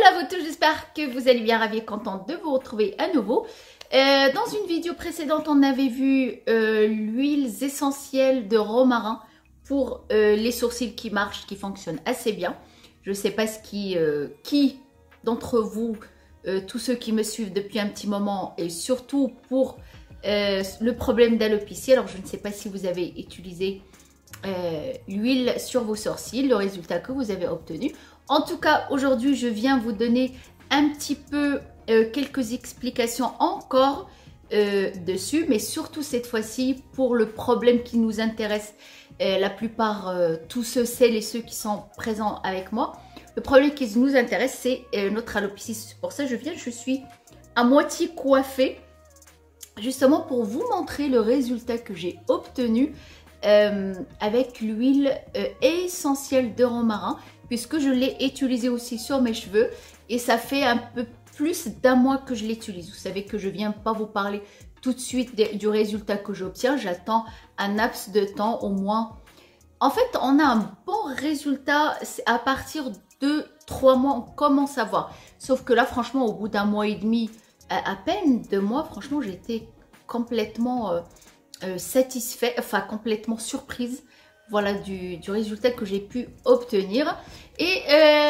Hello à vous tous, j'espère que vous allez bien, ravie et contente de vous retrouver à nouveau. Dans une vidéo précédente, on avait vu l'huile essentielle de romarin pour les sourcils qui marchent, qui fonctionnent assez bien. Je ne sais pas qui d'entre vous, tous ceux qui me suivent depuis un petit moment, et surtout pour le problème d'alopécie. Alors je ne sais pas si vous avez utilisé l'huile sur vos sourcils, le résultat que vous avez obtenu. En tout cas, aujourd'hui, je viens vous donner un petit peu quelques explications encore dessus, mais surtout cette fois-ci pour le problème qui nous intéresse la plupart, tous celles et ceux qui sont présents avec moi. Le problème qui nous intéresse, c'est notre alopécie. Pour ça, je suis à moitié coiffée, justement pour vous montrer le résultat que j'ai obtenu avec l'huile essentielle de romarin, puisque je l'ai utilisé aussi sur mes cheveux et ça fait un peu plus d'un mois que je l'utilise. Vous savez que je viens pas vous parler tout de suite du résultat que j'obtiens, j'attends un laps de temps au moins. En fait, on a un bon résultat à partir de 3 mois, on commence à voir. Sauf que là, franchement, au bout d'un mois et demi, à peine 2 mois, franchement, j'étais complètement satisfaite, enfin complètement surprise, voilà, du résultat que j'ai pu obtenir. Et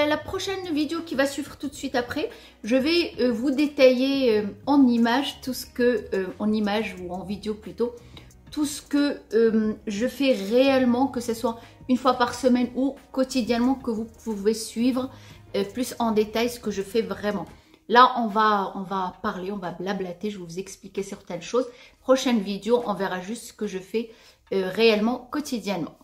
la prochaine vidéo qui va suivre tout de suite après, je vais vous détailler en images tout ce que, en image ou en vidéo plutôt, tout ce que je fais réellement, que ce soit une fois par semaine ou quotidiennement, que vous pouvez suivre plus en détail ce que je fais vraiment. Là, on va parler, on va blablater, je vais vous expliquer certaines choses. Prochaine vidéo, on verra juste ce que je fais réellement, quotidiennement.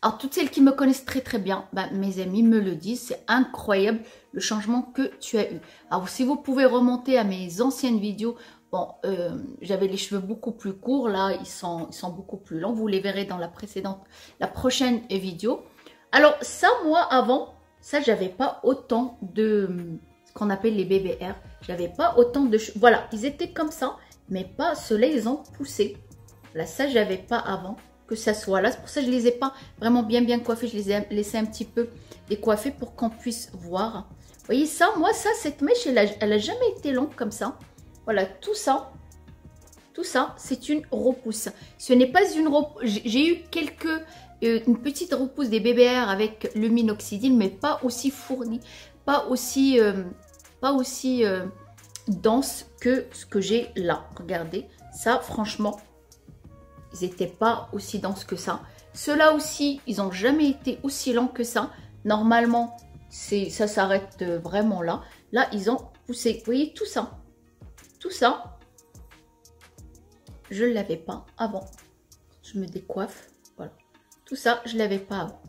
Alors, toutes celles qui me connaissent très très bien, mes amis me le disent, c'est incroyable le changement que tu as eu. Alors, si vous pouvez remonter à mes anciennes vidéos, bon, j'avais les cheveux beaucoup plus courts, là, ils sont beaucoup plus longs. Vous les verrez dans la prochaine vidéo. Alors, ça, moi, avant, ça, j'avais pas autant de... ce qu'on appelle les BBR. J'avais pas autant de cheveux. Voilà, ils étaient comme ça, mais pas ceux-là, ils ont poussé. Là, ça, j'avais pas avant que ça soit là. C'est pour ça que je les ai pas vraiment bien coiffés. Je les ai laissés un petit peu décoiffés pour qu'on puisse voir. Vous voyez ça, moi, ça, cette mèche, elle a jamais été longue comme ça. Voilà, tout ça, c'est une repousse. Ce n'est pas une repousse. J'ai eu une petite repousse des BBR avec le minoxidil, mais pas aussi fournie, pas aussi dense que ce que j'ai là. Regardez, ça, franchement, ils n'étaient pas aussi denses que ça. Ceux-là aussi, ils n'ont jamais été aussi lents que ça. Normalement, ça s'arrête vraiment là. Là, ils ont poussé. Vous voyez, tout ça, je ne l'avais pas avant. Je me décoiffe, voilà. Tout ça, je ne l'avais pas avant.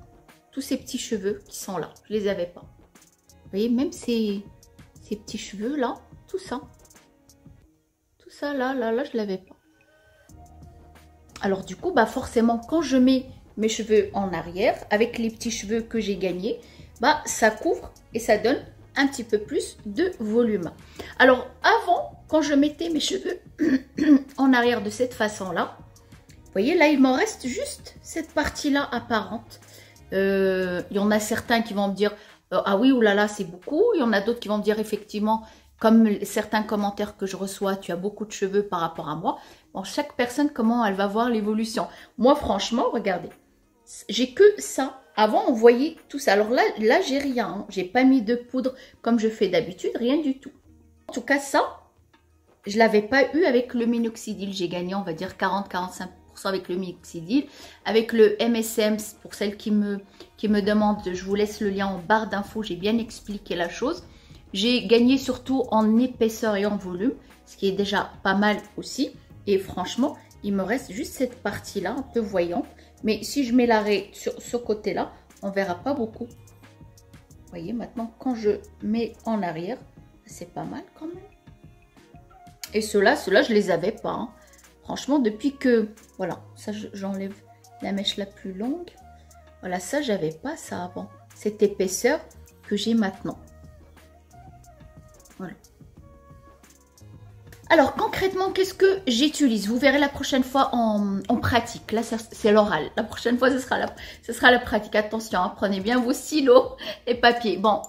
Tous ces petits cheveux qui sont là, je ne les avais pas. Vous voyez, même ces petits cheveux là, tout ça là, je ne l'avais pas. Alors du coup, forcément, quand je mets mes cheveux en arrière, avec les petits cheveux que j'ai gagnés, ça couvre et ça donne un petit peu plus de volume. Alors avant, quand je mettais mes cheveux en arrière de cette façon-là, vous voyez, là, il m'en reste juste cette partie-là apparente. Il y en a certains qui vont me dire, ah oui, oulala, c'est beaucoup. Il y en a d'autres qui vont me dire, effectivement, comme certains commentaires que je reçois, tu as beaucoup de cheveux par rapport à moi. Bon, chaque personne, comment elle va voir l'évolution. Moi, franchement, regardez, j'ai que ça. Avant, on voyait tout ça. Alors là j'ai rien. Hein. J'ai pas mis de poudre comme je fais d'habitude, rien du tout. En tout cas, ça, je l'avais pas eu avec le minoxidil. J'ai gagné, on va dire, 40-45% avec le minoxidil. Avec le MSM, pour celles qui me demandent, je vous laisse le lien en barre d'infos. J'ai bien expliqué la chose. J'ai gagné surtout en épaisseur et en volume, ce qui est déjà pas mal aussi. Et franchement, il me reste juste cette partie-là, un peu voyante. Mais si je mets l'arrêt sur ce côté-là, on ne verra pas beaucoup. Vous voyez, maintenant, quand je mets en arrière, c'est pas mal quand même. Et ceux-là, je les avais pas. Hein. Franchement, depuis que... Voilà, ça, j'enlève la mèche la plus longue. Voilà, ça, j'avais pas ça avant. Cette épaisseur que j'ai maintenant. Voilà. Alors concrètement, qu'est-ce que j'utilise? Vous verrez la prochaine fois en pratique. Là, c'est l'oral. La prochaine fois, ce sera la pratique. Attention, hein, prenez bien vos stylos et papiers. Bon,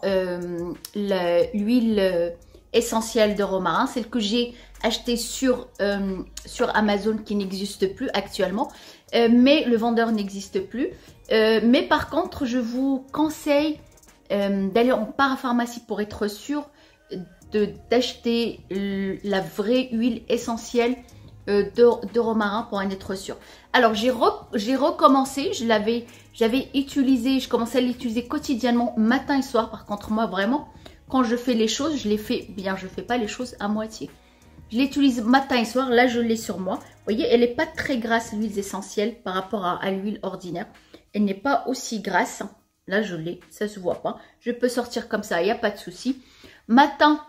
l'huile essentielle de romarin, celle que j'ai achetée sur Amazon qui n'existe plus actuellement. Mais le vendeur n'existe plus. Mais par contre, je vous conseille d'aller en parapharmacie pour être sûr d'acheter la vraie huile essentielle de romarin pour en être sûr. Alors j'ai recommencé, j'avais utilisé, je commençais à l'utiliser quotidiennement matin et soir. Par contre moi vraiment quand je fais les choses, je les fais bien, je fais pas les choses à moitié. Je l'utilise matin et soir, là je l'ai sur moi. Vous voyez, elle n'est pas très grasse l'huile essentielle par rapport à l'huile ordinaire. Elle n'est pas aussi grasse. Là je l'ai, ça se voit pas. Je peux sortir comme ça, il n'y a pas de souci. Matin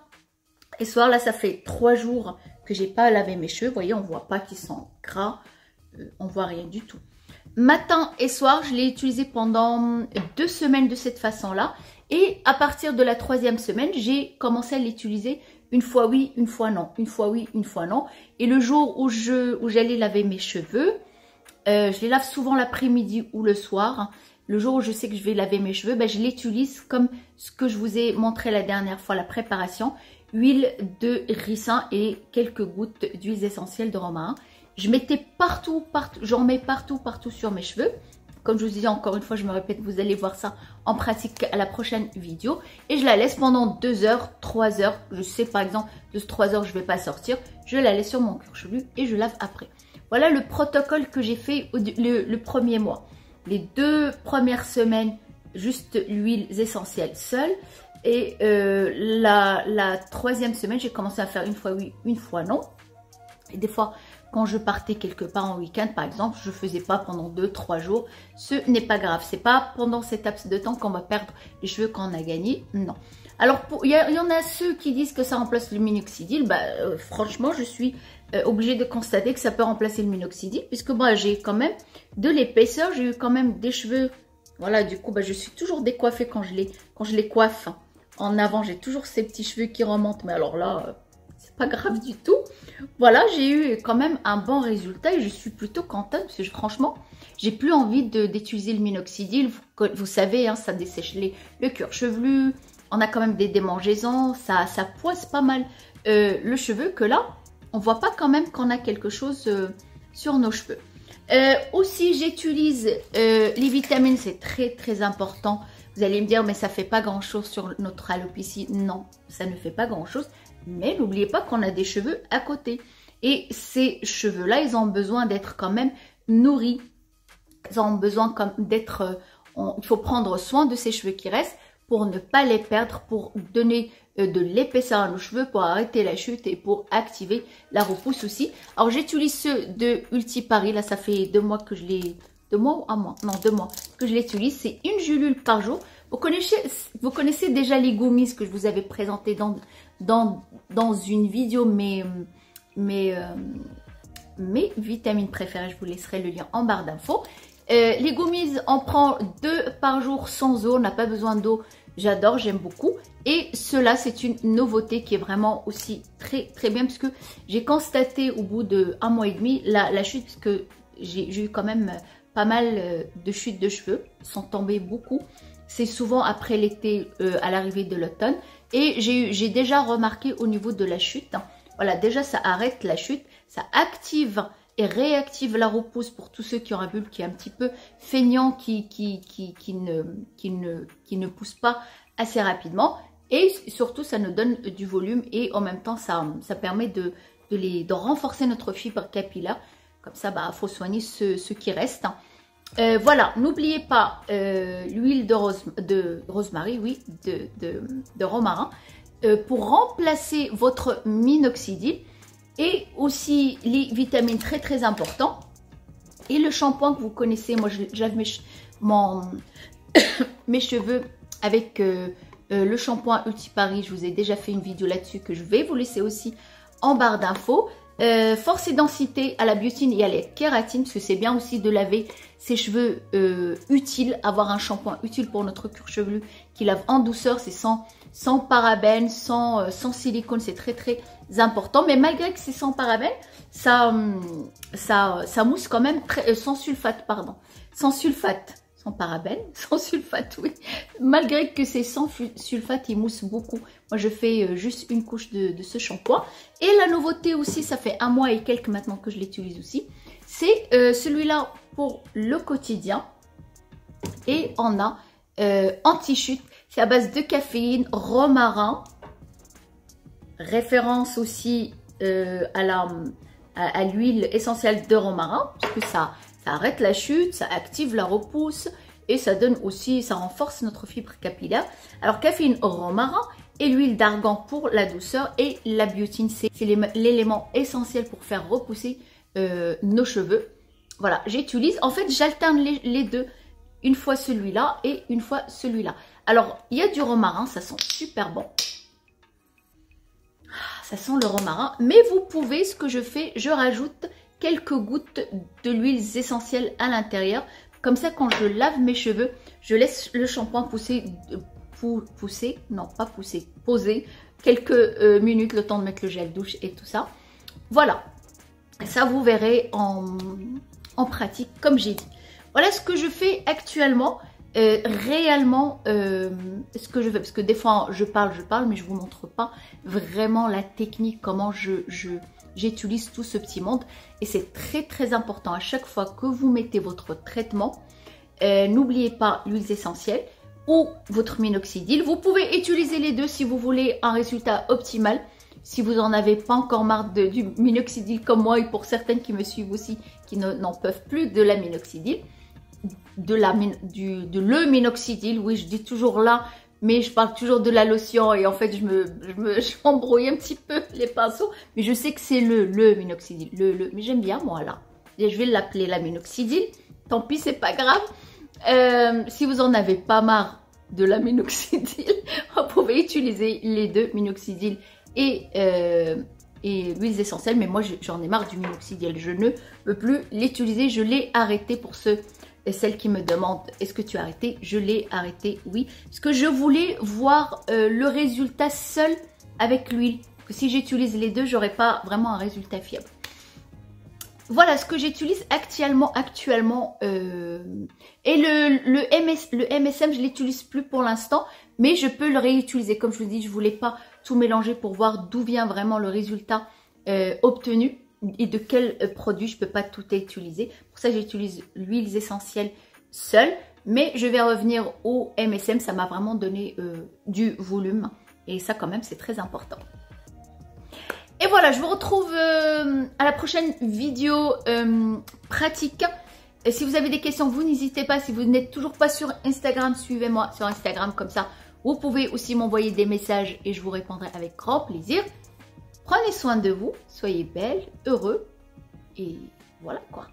et soir, là, ça fait 3 jours que j'ai pas lavé mes cheveux. Vous voyez, on voit pas qu'ils sont gras. On voit rien du tout. Matin et soir, je l'ai utilisé pendant 2 semaines de cette façon-là. Et à partir de la 3e semaine, j'ai commencé à l'utiliser une fois oui, une fois non. Une fois oui, une fois non. Et le jour où j'allais laver mes cheveux, je les lave souvent l'après-midi ou le soir. Le jour où je sais que je vais laver mes cheveux, ben, je l'utilise comme ce que je vous ai montré la dernière fois, la préparation. Huile de ricin et quelques gouttes d'huile essentielle de romarin. Je mettais partout, j'en mets partout sur mes cheveux. Comme je vous disais, encore une fois, je me répète, vous allez voir ça en pratique à la prochaine vidéo. Et je la laisse pendant 2 heures, 3 heures. Je sais par exemple, de 3 heures, je ne vais pas sortir. Je la laisse sur mon cuir chevelu et je lave après. Voilà le protocole que j'ai fait le premier mois. Les 2 premières semaines, juste l'huile essentielle seule. Et la 3e semaine, j'ai commencé à faire une fois oui, une fois non. Et des fois, quand je partais quelque part en week-end, par exemple, je ne faisais pas pendant 2-3 jours. Ce n'est pas grave. C'est pas pendant cette laps de temps qu'on va perdre les cheveux qu'on a gagnés. Non. Alors, il y en a ceux qui disent que ça remplace le minoxidil. Bah, franchement, je suis obligée de constater que ça peut remplacer le minoxidil. Puisque moi, j'ai quand même de l'épaisseur. J'ai eu quand même des cheveux. Voilà, du coup, bah, je suis toujours décoiffée quand je les coiffe. En avant, j'ai toujours ces petits cheveux qui remontent. Mais alors là, c'est pas grave du tout. Voilà, j'ai eu quand même un bon résultat et je suis plutôt contente. Parce que franchement, j'ai plus envie d'utiliser le minoxidil. Vous savez, hein, ça dessèche le cuir chevelu. On a quand même des démangeaisons. Ça poisse pas mal le cheveu. Que là, on voit pas quand même qu'on a quelque chose sur nos cheveux. Aussi, j'utilise les vitamines. C'est très important. Vous allez me dire, mais ça fait pas grand-chose sur notre alopécie. Non, ça ne fait pas grand-chose. Mais n'oubliez pas qu'on a des cheveux à côté. Et ces cheveux-là, ils ont besoin d'être quand même nourris. Ils ont besoin d'être... il faut prendre soin de ces cheveux qui restent pour ne pas les perdre, pour donner de l'épaisseur à nos cheveux, pour arrêter la chute et pour activer la repousse aussi. Alors, j'utilise ceux de Ultipari. Là, ça fait 2 mois que je les... 2 mois ou 1 mois? Non, 2 mois que je l'utilise. C'est une gelule par jour. Vous connaissez déjà les gummies que je vous avais présenté dans une vidéo, mes vitamines préférées. Je vous laisserai le lien en barre d'infos. Les gummies, on prend 2 par jour sans eau. On n'a pas besoin d'eau. J'adore, j'aime beaucoup. Et cela, c'est une nouveauté qui est vraiment aussi très bien. Parce que j'ai constaté au bout de 1 mois et demi la chute. Parce que j'ai eu quand même pas mal de chutes de cheveux. Ils sont tombés beaucoup. C'est souvent après l'été, à l'arrivée de l'automne. Et j'ai déjà remarqué au niveau de la chute. Voilà, déjà ça arrête la chute. Ça active et réactive la repousse pour tous ceux qui ont un bulbe qui est un petit peu feignant, qui ne pousse pas assez rapidement. Et surtout, ça nous donne du volume. Et en même temps, ça permet de renforcer notre fibre capillaire. Comme ça, bah, faut soigner ce qui reste. Voilà, n'oubliez pas l'huile de rosemary, oui, de romarin, pour remplacer votre minoxidil et aussi les vitamines très importants. Et le shampoing que vous connaissez, moi j'avais mes cheveux avec le shampoing Ultipari. Je vous ai déjà fait une vidéo là-dessus que je vais vous laisser aussi en barre d'infos. Force et densité à la biotine et à la kératine, parce que c'est bien aussi de laver ses cheveux utiles, avoir un shampoing utile pour notre cuir chevelu qui lave en douceur, c'est sans sans parabènes, sans silicone, c'est très très important. Mais malgré que c'est sans parabènes, ça mousse quand même sans sulfate, pardon. Sans sulfate, sans parabènes, sans sulfate, oui. Malgré que c'est sans sulfate, il mousse beaucoup. Moi, je fais juste une couche de ce shampoing. Et la nouveauté aussi, ça fait 1 mois et quelques maintenant que je l'utilise aussi. C'est celui-là pour le quotidien. Et on a anti-chute. C'est à base de caféine, romarin. Référence aussi à l'huile essentielle de romarin. Parce que ça arrête la chute, ça active la repousse. Et ça donne aussi, ça renforce notre fibre capillaire. Alors caféine au romarin et l'huile d'argan pour la douceur. Et la biotine, c'est l'élément essentiel pour faire repousser nos cheveux. Voilà, j'utilise. En fait, j'alterne les deux. Une fois celui-là et une fois celui-là. Alors, il y a du romarin, ça sent super bon. Ça sent le romarin. Mais vous pouvez, ce que je fais, je rajoute quelques gouttes de l'huile essentielle à l'intérieur. Comme ça, quand je lave mes cheveux, je laisse le shampoing poser quelques minutes, le temps de mettre le gel douche et tout ça. Voilà. Ça, vous verrez en pratique, comme j'ai dit. Voilà ce que je fais actuellement, réellement ce que je fais. Parce que des fois, je parle, mais je ne vous montre pas vraiment la technique, comment j'utilise tout ce petit monde. Et c'est très très important à chaque fois que vous mettez votre traitement, n'oubliez pas l'huile essentielle ou votre minoxidil. Vous pouvez utiliser les deux si vous voulez un résultat optimal. Si vous n'en avez pas encore marre du minoxidil comme moi et pour certaines qui me suivent aussi, qui n'en peuvent plus de la minoxidil. Le minoxidil, oui, je dis toujours là, mais je parle toujours de la lotion et en fait je m'embrouille un petit peu les pinceaux, mais je sais que c'est le minoxidil, mais j'aime bien moi là, et je vais l'appeler la minoxidil, tant pis, c'est pas grave. Si vous en avez pas marre de la minoxidil, vous pouvez utiliser les deux, minoxidil et l'huile essentielle, mais moi j'en ai marre du minoxidil, je ne veux plus l'utiliser, je l'ai arrêté. Pour ceux et celles qui me demandent est-ce que tu as arrêté, je l'ai arrêté, oui, parce que je voulais voir le résultat seul avec l'huile, que si j'utilise les deux, j'aurais pas vraiment un résultat fiable. Voilà ce que j'utilise actuellement et le MSM, je l'utilise plus pour l'instant, mais je peux le réutiliser. Comme je vous dis, je voulais pas tout mélanger pour voir d'où vient vraiment le résultat obtenu et de quel produit. Je peux pas tout utiliser. Pour ça, j'utilise l'huile essentielle seule, mais je vais revenir au MSM. Ça m'a vraiment donné du volume et ça quand même c'est très important. Et voilà, je vous retrouve à la prochaine vidéo pratique. Et si vous avez des questions, vous n'hésitez pas. Si vous n'êtes toujours pas sur Instagram, suivez-moi sur Instagram. Comme ça, vous pouvez aussi m'envoyer des messages et je vous répondrai avec grand plaisir. Prenez soin de vous, soyez belles, heureux et voilà quoi.